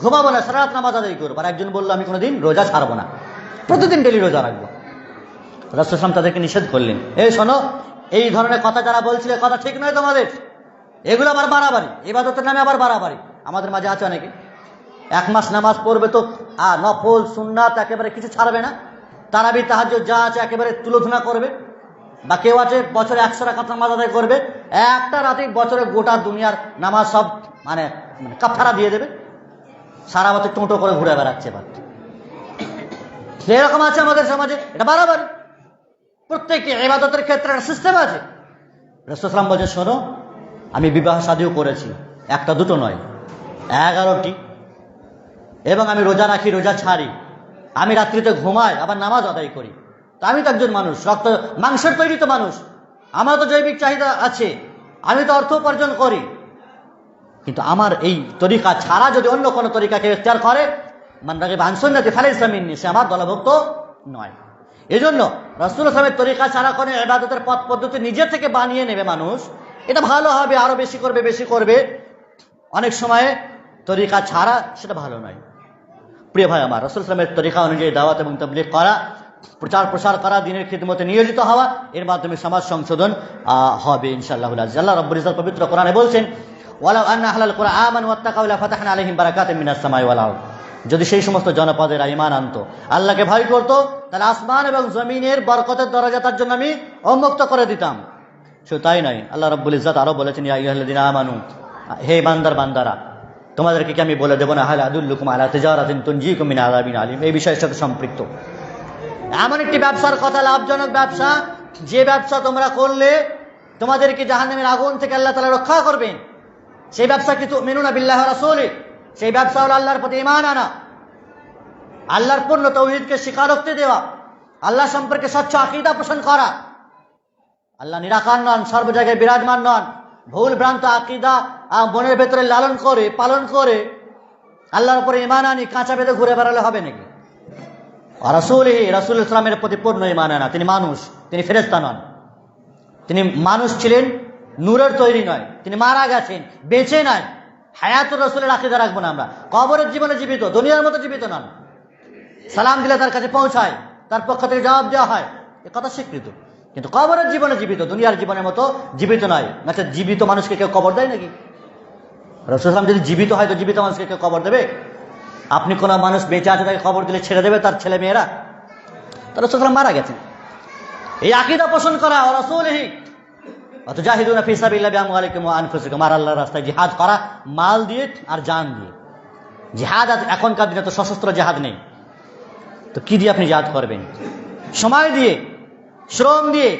ঘুমাবো না, সারা রাত নামাজ আদায় করবো। আর একজন বললো, আমি কোনোদিন রোজা ছাড়বো না, প্রতিদিন ডেলি রোজা রাখবো। রাসূলুল্লাহ সাল্লাল্লাহু আলাইহি ওয়াসাল্লাম তাদেরকে নিষেধ করলেন, এই শোনো, এই ধরনের কথা যারা বলছিলে কথা ঠিক নয় তোমাদের, এগুলো আবার বাড়াবাড়ি, ইবাদতের নামে আবার বাড়াবাড়ি। আমাদের মাঝে আছে অনেকে, এক মাস নামাজ পড়বে তো নফল সুন্নাত একেবারে কিছু ছাড়বে না, তারাবি তাহাজ্জুদ যা আছে একেবারে তুলোধনা করবে। বা কেউ আছে বছরে 100 রাকাত নামাজ আদায় করবে, একটা রাতেই বছরে গোটা দুনিয়ার নামাজ সব মানে কাফারা দিয়ে দেবে, সারা বছর টোটো করে ঘুরে বেড়াচ্ছে। এরকম আছে আমাদের সমাজে, এটা বাড়াবাড়ি। প্রত্যেকটি ইবাদতের ক্ষেত্রে একটা সিস্টেম আছে। রাসূলুল্লাহ সাল্লাল্লাহু আলাইহি ওয়াসাল্লাম বলছে, শোনো, আমি বিবাহ শাদীও করেছি, একটা দুটো নয়, 11টি, এবং আমি রোজা রাখি, রোজা ছাড়ি, আমি রাত্রিতে ঘুমাই, আবার নামাজ আদায় করি। তা আমি তো একজন মানুষ, রক্ত মাংসের তৈরি তো মানুষ, আমার তো জৈবিক চাহিদা আছে, আমি তো অর্থ উপার্জন করি, কিন্তু আমার এই তরিকা ছাড়া যদি অন্য কোনো তরিকাকে ইখতিয়ার করে, মান রাগিবা আন সুন্নতি ফালাইসা মিন্নি, সে আমার দলভুক্ত নয়। এই জন্য রাসূলুল্লাহ সাল্লাল্লাহু আলাইহি ওয়াসাল্লামের তরিকা ছাড়া কোনো ইবাদতের পথ পদ্ধতি নিজে থেকে বানিয়ে নেবে মানুষ, এটা ভালো হবে, আরো বেশি করবে, অনেক সময় তরিকা ছাড়া সেটা ভালো নয়। প্রিয় ভাই আমার, রাসূলুল্লাহ সাল্লাল্লাহু আলাইহি ওয়াসাল্লামের তরিকা অনুযায়ী দাওয়াত এবং তাবলীগ করা, প্রচার প্রসার করা, দ্বীনের খিদমতে নিয়োজিত হওয়া, এর মাধ্যমে সমাজ সংশোধন হবে ইনশাআল্লাহ। আল্লাহ রাব্বুল ইজ্জত পবিত্র কোরআনে বলছেন, ওয়ালাউ আন্না আহলাল কুরআন আমানু ওয়াত্তাকাউ লাফাতাহনা আলাইহিম বারাকাতিম মিনাস সামাই ওয়াল আরদ। যদি সেই সমস্ত জনপদেরা ঈমান আনতো, আল্লাহকে ভয় করতো, তাহলে আসমান এবং জমিনের বরকতের দরজা তার জন্য আমি উন্মুক্ত করে দিতাম। শুধু তাই নয়, আল্লাহ রাব্বুল ইজ্জত আরো বলেছেন, ইয়া আইয়ুহাল্লাযীনা আমানু, হে বান্দারা, তোমাদেরকে কি আমি বলে দেবো না, হাল আদুল্লুকুম আলা তিজারাতিন তুনজিকুম মিন আযাবিন আলীম, এই বিষয়ের সাথে সম্পৃক্ত এমন একটি ব্যবসার কথা, লাভজনক ব্যবসা, যে ব্যবসা তোমরা করলে তোমাদেরকে জাহান্নামের আগুন থেকে আল্লাহ তাআলা রক্ষা করবেন। সেই ব্যবসা কি তুমিনুনা বিল্লাহি ওয়া রাসূলিহি, সেই ব্যবসা হলো আল্লাহর প্রতি ঈমান আনা, আল্লাহর পূর্ণ তাওহীদকে স্বীকারোক্তি দেওয়া, আল্লাহ সম্পর্কে স্বচ্ছ আকীদা পোষণ করা। আল্লাহ নিরাকার নন, সর্ব জায়গায় বিরাজমান নন। ভুল ভ্রান্ত আকীদা মনের ভেতরে লালন করে পালন করে আল্লাহর উপরে ঈমান আনি কাঁচা বেঁধে ঘুরে বেড়ালে হবে নাকি? রাসূলিহি, রাসূল ইসলামের প্রতি পূর্ণ ঈমান আনা। তিনি মানুষ, তিনি ফেরেশতা নন। তিনি মানুষ ছিলেন, নূরের তৈরি নয়। তিনি মারা গেছেন, বেঁচে নাই। হায়াতুর রাসূলের আকীদা রাখবো না আমরা। কবরের জীবনে জীবিত, দুনিয়ার মতো জীবিত নন। সালাম দিলে তার কাছে পৌঁছায়, তার পক্ষ থেকে জবাব দেওয়া হয়, এ কথা স্বীকৃত। কিন্তু কবরের জীবনে জীবিত, দুনিয়ার জীবনের মতো জীবিত নয়। আচ্ছা, জীবিত মানুষকে কেউ কবর দেয় নাকি? রাসূল সাল্লাল্লাহু আলাইহি ওয়াসাল্লাম যদি জীবিত হয়, তো জীবিত মানুষকে কেউ কবর দেবে? আপনি কোন মানুষ বেঁচে আছে তাকে কবর দিলে ছেড়ে দেবে তার ছেলে মেয়েরা? তো রাসূল সাল্লাল্লাহু আলাইহি ওয়াসাল্লাম মারা গেছেন। এই আকীদা পোষণ করা, ওয়া রাসূলিহি ওয়াতুজাহিদুনা ফি সাবিলিল্লাহি বিআমওয়ালিকুম ওয়া আনফুসিকুম, আর আল্লাহর রাস্তায় জিহাদ করা মাল দিয়ে আর জান দিয়ে। জিহাদ এখনকার দিনে তো সশস্ত্র জিহাদ নেই, তো কি দিয়ে আপনি জিহাদ করবেন? সময় দিয়ে, শ্রম দিয়ে,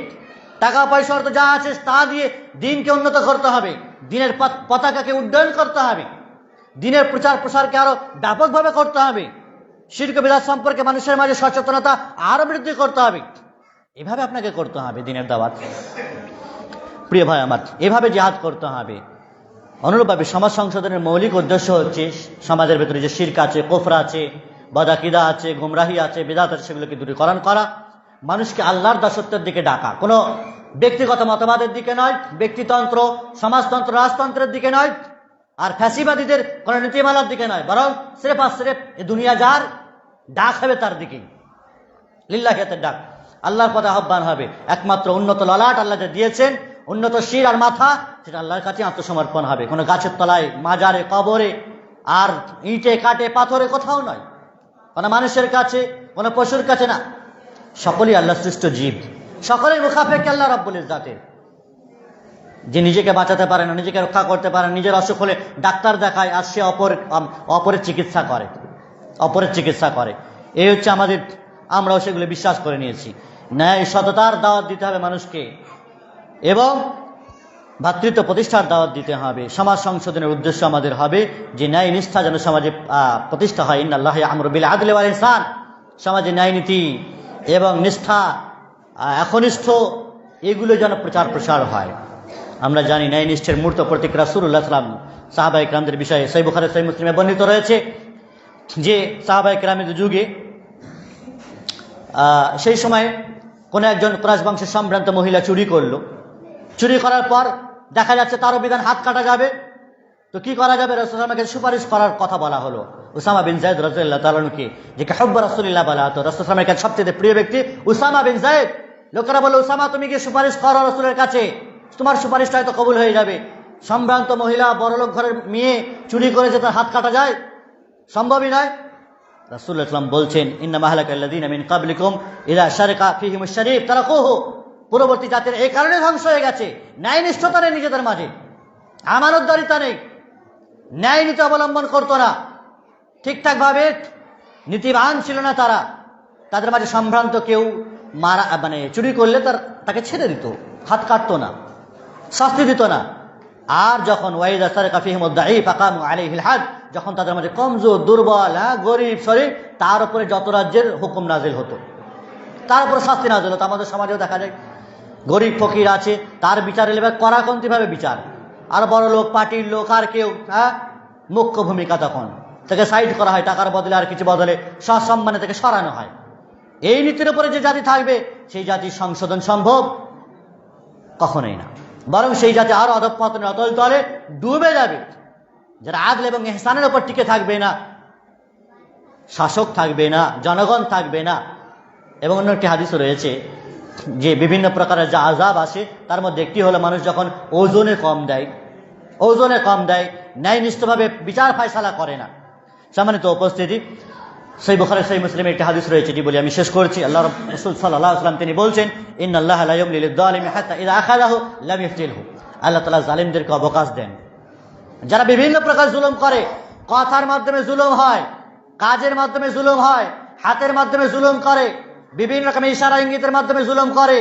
টাকা পয়সা অর্থ যা আছে তা দিয়ে দিনকে উন্নত করতে হবে, দিনের পতাকাকে উড্ডয়ন করতে হবে, দিনের প্রচার প্রসারকে আরো ব্যাপকভাবে করতে হবে, শিরক বিদআত সম্পর্কে মানুষের মাঝে সচেতনতা আরো বৃদ্ধি করতে হবে। এভাবে আপনাকে করতে হবে দিনের দাওয়াত। প্রিয় ভাই আমার, এভাবে জিহাদ করতে হবে। অনুরূপভাবে সমাজ সংশোধনের মৌলিক উদ্দেশ্য হচ্ছে সমাজের ভেতরে যে শিরক আছে, কুফর আছে, বদআকিদা আছে, গুমরাহি আছে, বিদআত আছে, সেগুলোকে দূরীকরণ করা, মানুষকে আল্লাহর দাসত্বের দিকে ডাকা। কোনো ব্যক্তিগত মতবাদের দিকে নয়, ব্যক্তিতন্ত্র, সমাজতন্ত্র, রাজতন্ত্রের দিকে নয়, আর ফ্যাসিবাদীদের কোন নীতিমালার দিকে নয়, বরং সিরেফ আর সিরেফ এ দুনিয়া যার ডাক হবে তার দিকে, লিল্লাহিয়াতের ডাক, আল্লাহর পথে আহ্বান হবে। একমাত্র উন্নত ললাট আল্লাহ যা দিয়েছেন, উন্নত শির আর মাথা, সেটা আল্লাহর কাছে আত্মসমর্পণ হবে। কোনো গাছের তলায়, মাজারে, কবরে, আর ইটে কাটে পাথরে কোথাও নয়, কোনো মানুষের কাছে, কোনো পশুর কাছে না। সকলেই আল্লাহ সৃষ্ট জীব, সকলের মুখাপেক্ষী আল্লাহ রাব্বুল ইজ্জাতের। যে নিজেকে বাঁচাতে পারে না, নিজেকে রক্ষা করতে পারে না, নিজের অসুখ হলে ডাক্তার দেখায়, আর সে অপরের চিকিৎসা করে। এই হচ্ছে আমাদের, আমরাও সেগুলো বিশ্বাস করে নিয়েছি। ন্যায় সততার দাওয়াত দিতে হবে মানুষকে, এবং ভ্রাতৃত্ব প্রতিষ্ঠার দাওয়াত দিতে হবে। সমাজ সংশোধনের উদ্দেশ্য আমাদের হবে যে ন্যায় নিষ্ঠা যেন সমাজে প্রতিষ্ঠা হয়। ইন্নাল্লাহা ইয়া'মুরু বিল আদলি ওয়াল ইহসান, সমাজে ন্যায় নীতি এবং নিষ্ঠা, একনিষ্ঠ, এগুলো যেন প্রচার প্রসার হয়। আমরা জানি ন্যায় নিষ্ঠের মূর্ত প্রতীক রাসূলুল্লাহ সাল্লাল্লাহু আলাইহি ওয়াসাল্লাম। সাহাবায়ে কেরামদের বিষয়ে সহিহ বুখারী, সহিহ মুসলিমে বর্ণিত রয়েছে যে সাহাবায়ে কেরামের যুগে সেই সময় কোনো একজন কুরাইশ বংশের সম্ভ্রান্ত মহিলা চুরি করলো। চুরি করার পর দেখা যাচ্ছে তারও বিধান হাত কাটা যাবে। তো কি করা যাবে? রাসূল সাল্লাল্লাহু আলাইহি ওয়াসাল্লামকে সুপারিশ করার কথা বলা হলো উসামা বিন যায়েদ রাদিয়াল্লাহু তাআলা আনহুকে, যে হুব্ব রাসূলিল্লাহ বলা হতো। রাসূল সাল্লাল্লাহু আলাইহি ওয়াসাল্লামের সবচেয়ে প্রিয় ব্যক্তি উসামা বিন যায়েদ। লোকেরা বলে, উসামা তুমি গিয়ে সুপারিশ করো রাসূলের কাছে, তোমার সুপারিশটা হয়তো কবুল হয়ে যাবে। সম্ভ্রান্ত মহিলা, বড়লোক ঘরের মেয়ে চুরি করেছে, তার হাত কাটা যায়? সম্ভবই নয়। রাসূলুল্লাহ সাল্লাল্লাহু আলাইহি ওয়াসাল্লাম বলছেন, ইন্নামা আহলাকাল্লাযীনা মিন ক্বাবলিকুম ইযা শারাকা ফীহিমুশ শারীফ তারাকুহু, পূর্ববর্তী জাতির এই কারণে ধ্বংস হয়ে গেছে, ন্যায়নিষ্ঠতা নেই নিজেদের মাঝে, আমানতদারিতা নেই, ন্যায় নীতি অবলম্বন করতো না, ঠিকঠাকভাবে নীতিবান ছিল না তারা। তাদের মাঝে সম্ভ্রান্ত কেউ চুরি করলে তাকে ছেড়ে দিত, হাত কাটতো না, শাস্তি দিত না। আর যখন ওয়াইদা সারাকা ফীহিমুদ দাঈফ আকামু আলাইহিল হাদ, যখন তাদের মাঝে কমজোর, দুর্বল, গরিব, শরীফ, তার উপরে যত রাজ্যের হুকুম নাজিল হতো, তার উপরে শাস্তি নাজিল হতো। আমাদের সমাজেও দেখা যায় গরিব ফকির আছে, তার বিচার এলে কড়াকন্তিভাবে বিচার। আর বড় লোক, পার্টির লোক, আর কেউ মুখ্য ভূমিকা, তখন তাকে সাইড করা হয়, টাকার বদলে আর কিছু বদলে সসম্মানে তাকে সরানো হয়। এই নীতির উপরে যে জাতি থাকবে, সেই জাতির সংশোধন সম্ভব কখনোই না, বরং সেই জাতি আরো অধঃপতনের অতল তলে ডুবে যাবে। যারা আদল এবং ইহসানের উপর টিকে থাকবে না, শাসক থাকবে না, জনগণ থাকবে না। এবং অন্য একটি হাদিসও রয়েছে যে বিভিন্ন প্রকারের যা আযাব আসে, তার মধ্যে একটি হলো মানুষ যখন ওজনে কম দেয়, ন্যায়নিষ্ঠভাবে বিচার ফায়সালা করে না, সম্মানিত উপস্থিতি, সহিহ বুখারী সহিহ মুসলিমে একটি হাদিস রয়েছে, এটি বলে আমি শেষ করছি। আল্লাহ রাসূল সাল্লাল্লাহু আলাইহি ওয়াসাল্লাম তিনি বলছেন, ইন্নাল্লাহা লা ইউমলি লিয-যালিমি হাত্তা ইযা আখাযাহু লাম ইফতিলহু। আল্লাহ তাআলা জালিমদেরকে অবকাশ দেন। যারা বিভিন্ন প্রকার জুলুম করে, কথার মাধ্যমে জুলুম হয়, কাজের মাধ্যমে জুলুম হয়, হাতের মাধ্যমে জুলুম করে, বিভিন্ন রকমের ইশারা ইঙ্গিতের মাধ্যমে জুলুম করে,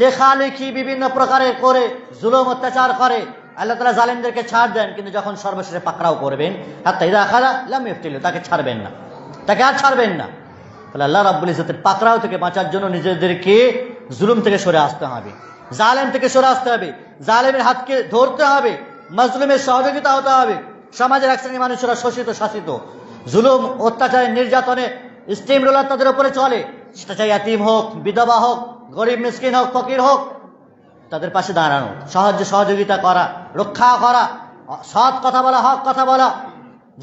লেখালেখি বিভিন্ন প্রকারে করে জুলুম অত্যাচার করে, আল্লাহ তাআলা জালিমদেরকে ছাড় দেন, কিন্তু যখন সর্বশেষে পাকড়াও করবেন, হাত্তা ইযা আখাযা লাম ইফতিলহু, তাকে ছাড়বেন না, তাকে আর ছাড়বেন না। তাহলে আল্লাহ রাব্বুল ইজ্জতের পাকড়াও থেকে বাঁচার জন্য নিজেদেরকে জুলুম থেকে সরে আসতে হবে, জালেম থেকে সরে আসতে হবে, জালেমের হাতকে ধরতে হবে, মাজলুমের সহযোগিতা হতে হবে। সমাজের এক শ্রেণীর মানুষেরা শোষিত শাসিত, জুলুম অত্যাচারে নির্যাতনে স্টিম রোলার তাদের উপরে চলে, সেটা চাই ইয়াতীম হোক, বিধবা হোক, গরিব মিসকিন হোক, ফকির হোক, তাদের পাশে দাঁড়ানো, সাহায্য সহযোগিতা করা, রক্ষা করা, সৎ কথা বলা, হক কথা বলা।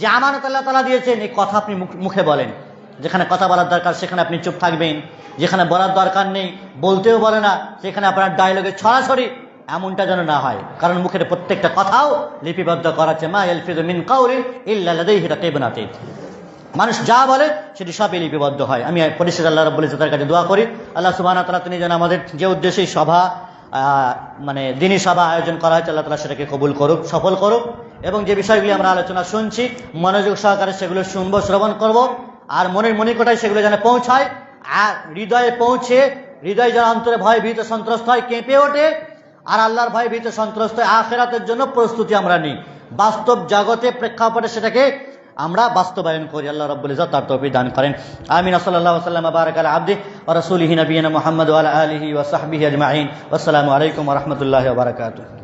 যে আমানত আল্লাহ তাআলা দিয়েছেন, এই কথা আপনি মুখে বলেন। যেখানে কথা বলার দরকার সেখানে আপনি চুপ থাকবেন, যেখানে বলার দরকার নেই, বলতেও বলে না, সেখানে আপনার ডায়লগে ছড়াছড়ি, এমনটা যেন না হয়। কারণ মুখের প্রত্যেকটা কথাও লিপিবদ্ধ করা আছে, মা ইয়ালফিযু মিন কাউলিন ইল্লা লাদাইহি রাকিবুন আতীদ। মানুষ যা বলে সেটি সবই লিপিবদ্ধ হয়। আমি পরিশেষে আল্লাহ রাব্বুল ইজ্জতের কাছে দোয়া করি, আল্লাহ সুবহানাহু ওয়া তাআলা তিনি যেন আমাদের যে উদ্দেশ্যে সভা দিনী সভা আয়োজন করা হয়েছে, আল্লাহ তাআলা সেটাকে কবুল করুক, সফল করুক, এবং যে বিষয়গুলি আমরা আলোচনা শুনছি মনোযোগ সহকারে সেগুলো শুনবো, শ্রবণ করব, আর মনের মনিকটায় সেগুলো যেন পৌঁছায়, আর হৃদয়ে পৌঁছে হৃদয় যেন অন্তরে ভয় ভীত সন্ত্রস্ত হয়, কেঁপে ওঠে, আর আল্লাহর ভয় ভীত সন্ত্রস্ত হয়, আখিরাতের জন্য প্রস্তুতি আমরা নিই, বাস্তব জগতে প্রেক্ষাপটে সেটাকে আমরা বাস্তবায়ন করি। আল্লাহ রাব্বুল ইজ্জত তার তৌফিক দান করেন। আমিন। সাল্লাল্লাহু আলাইহি ওয়া সাল্লাম বারাকা আলা আবদি ওয়া রাসূলিহি নবিয়িনা মুহাম্মদ ওয়া আলা আলিহি ওয়া সাহবিহি আজমাইন। আসসালামু আলাইকুম ওয়া রাহমাতুল্লাহি ওয়া বারাকাতুহু।